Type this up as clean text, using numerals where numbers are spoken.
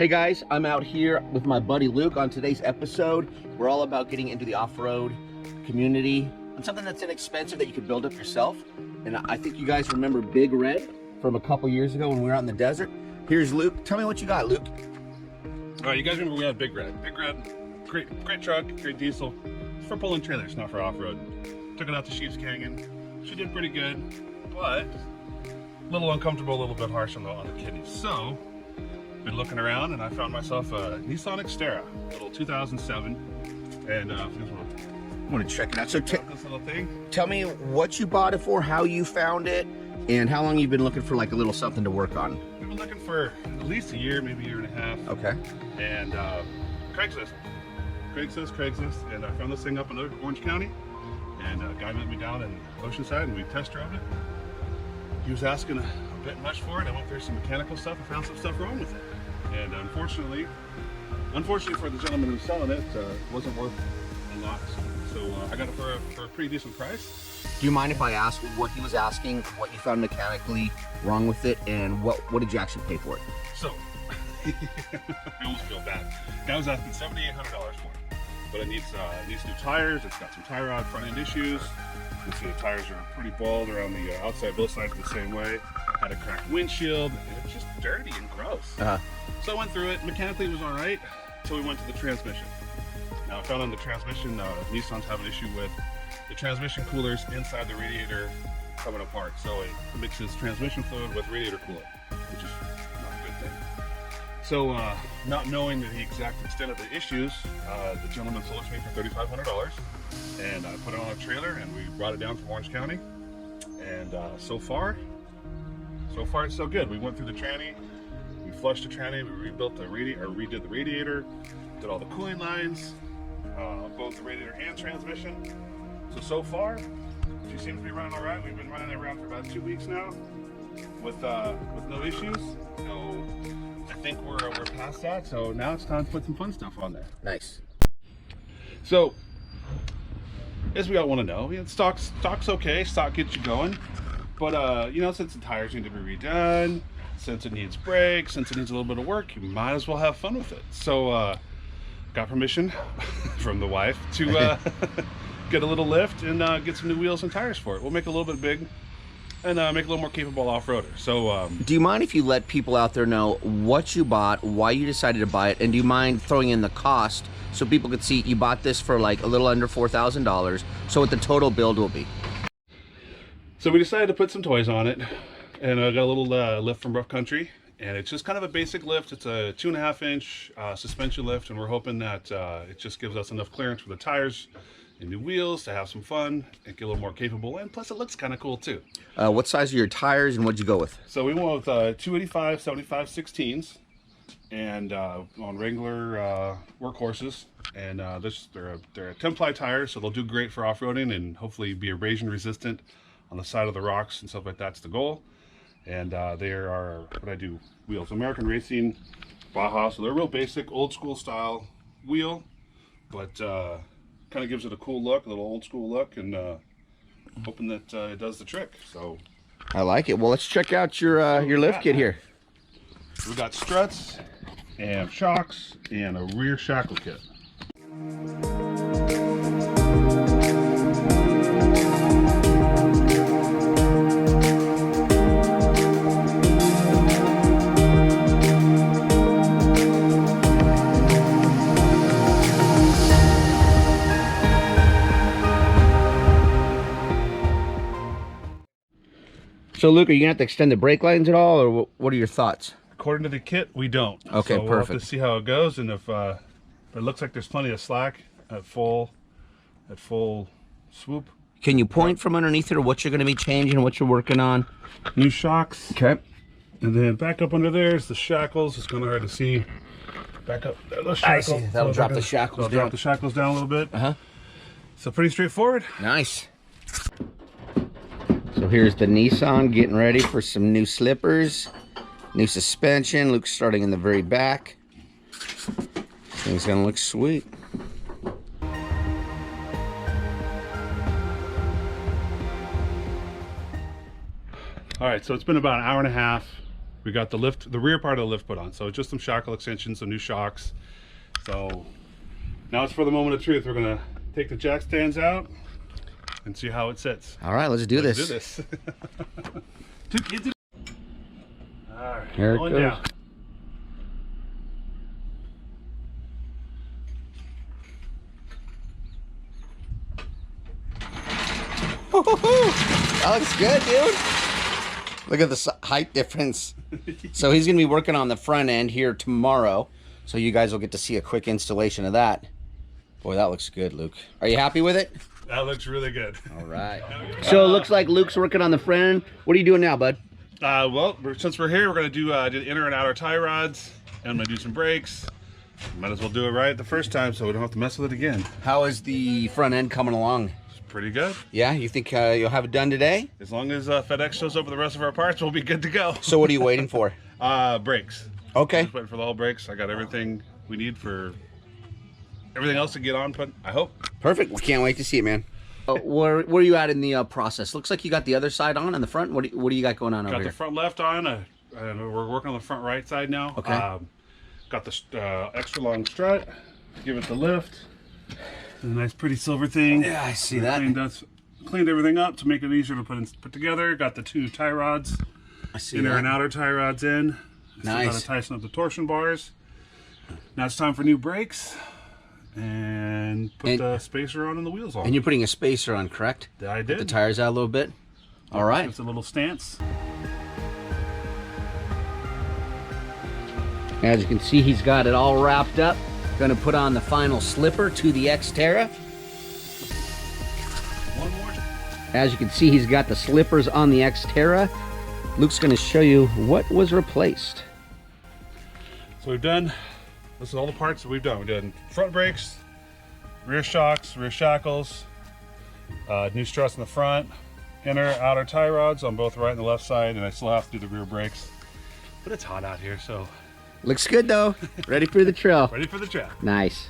Hey guys, I'm out here with my buddy Luke. On today's episode, we're all about getting into the off-road community and something that's inexpensive that you could build up yourself. And I think you guys remember Big Red from a couple years ago when we were out in the desert. Here's Luke. Tell me what you got, Luke. All right, you guys remember we had Big Red. Big Red, great truck, great diesel. It's for pulling trailers, not for off-road. Took it out to Sheep's Canyon. She did pretty good, but a little uncomfortable, a little bit harsh on the kidneys. So, been looking around and I found myself a Nissan Xterra, a little 2007, and I Want to check it out. So this little thing. tell me what you bought it for, how you found it, and how long you've been looking for like a little something to work on. We've been looking for at least a year, maybe a year and a half. Okay. And Craigslist, and I found this thing up in Orange County, and a guy met me down in Oceanside, and we test drove it. He was asking a bit much for it. I went through some mechanical stuff. I found some stuff wrong with it, and unfortunately for the gentleman who's selling it, wasn't worth a lot. So I got it for a pretty decent price. Do you mind if I ask what he was asking, what you found mechanically wrong with it, and what did you actually pay for it? So I almost feel bad. Guy was asking $7,800 for it, but it needs new tires. It's got some tie rod front end issues. You can see the tires are pretty bald around the outside, both sides the same way. Had a cracked windshield. It's just dirty and gross. So I went through it. Mechanically, it was all right until we went to the transmission. Now I found on the transmission, Nissan's have an issue with the transmission coolers inside the radiator coming apart. So it mixes transmission fluid with radiator coolant, which is not a good thing. So not knowing the exact extent of the issues, the gentleman sold it to me for $3,500, and I put it on a trailer and we brought it down from Orange County. And so far it's so good. We went through the tranny, we flushed the tranny, we rebuilt the radiator, or redid the radiator, did all the cooling lines, both the radiator and transmission. So far, she seems to be running all right. We've been running it around for about 2 weeks now with no issues. So I think we're past that. So now it's time to put some fun stuff on there. Nice. So, as we all want to know, stock's okay. Stock gets you going. But, since the tires need to be redone, since it needs brakes, since it needs a little bit of work, you might as well have fun with it. So, got permission from the wife to get a little lift and get some new wheels and tires for it. We'll make it a little bit big and make it a little more capable off-roader. So, do you mind if you let people out there know what you bought, why you decided to buy it, and do you mind throwing in the cost so people could see you bought this for like a little under $4,000, so what the total build will be? So we decided to put some toys on it, and I got a little lift from Rough Country, and it's just kind of a basic lift. It's a 2.5-inch suspension lift, and we're hoping that it just gives us enough clearance for the tires and new wheels to have some fun and get a little more capable, and plus it looks kind of cool too. What size are your tires and what'd you go with? So we went with 285 75 16s, and on Wrangler workhorses, and they're a 10-ply tires, so they'll do great for off-roading and hopefully be abrasion resistant on the side of the rocks and stuff like that's the goal. And they are what I do wheels, American Racing Baja, so they're real basic old school style wheel, but kind of gives it a cool look, a little old school look, and hoping that it does the trick. So I like it. Well, let's check out your lift kit here. We got struts and shocks and a rear shackle kit. So Luke, are you gonna have to extend the brake lines at all, or what are your thoughts? According to the kit, we don't. Okay, so perfect. We'll have to see how it goes, and if it looks like there's plenty of slack at full swoop. Can you point from underneath it, or what you're gonna be changing, what you're working on? New shocks. Okay. And then back up under there is the shackles. It's kind of hard to see. Back up there, those shackles. I see. That'll drop the shackles down. Drop the shackles down a little bit. So pretty straightforward. Nice. So here's the Nissan getting ready for some new slippers, new suspension. Luke's starting in the very back. This thing's gonna look sweet. All right, so it's been about an hour and a half We got the lift, the rear part of the lift put on. So just some shackle extensions, some new shocks. So now it's for the moment of truth. We're gonna take the jack stands out and see how it sits. All right, let's do this. Do this. Two kids. All right, Here it going goes. down. That looks good, dude. Look at the height difference. So he's gonna be working on the front end here tomorrow. So you guys will get to see a quick installation of that. Boy, that looks good, Luke. Are you happy with it? That looks really good. All right. So it looks like Luke's working on the front end. What are you doing now, bud? Well, since we're here, we're gonna do the inner and outer tie rods, and I'm gonna do some brakes. Might as well do it right the first time so we don't have to mess with it again. How is the front end coming along? It's pretty good. Yeah, you think you'll have it done today? As long as FedEx shows up with the rest of our parts, we'll be good to go. So what are you waiting for? Brakes. Okay. Just waiting for the whole brakes. I got everything we need for everything else to get on, but I hope. Perfect. We can't wait to see it, man. Where are you at in the process? Looks like you got the other side on in the front. What do you got going on over Got here? the front left on. We're working on the front right side now. Okay. Got the extra long strut. Give it the lift. A nice pretty silver thing. Yeah, I see that. Cleaned everything up to make it easier to put together. Got the two tie rods. I see Inner that. and outer tie rods in. Nice. Got to tighten up the torsion bars. Now it's time for new brakes. And put the spacer on and the wheels on. And you're putting a spacer on, correct? I did. Put the tires out a little bit. All right. It's a little stance. As you can see, he's got it all wrapped up. Going to put on the final slipper to the Xterra. One more. As you can see, he's got the slippers on the Xterra. Luke's going to show you what was replaced. So we've done, this is all the parts that we've done. We've done front brakes, rear shocks, rear shackles, new struts in the front, inner, outer tie rods on both the right and the left side, and I still have to do the rear brakes. But it's hot out here, so. Looks good, though. Ready for the trail. Ready for the trail. Nice.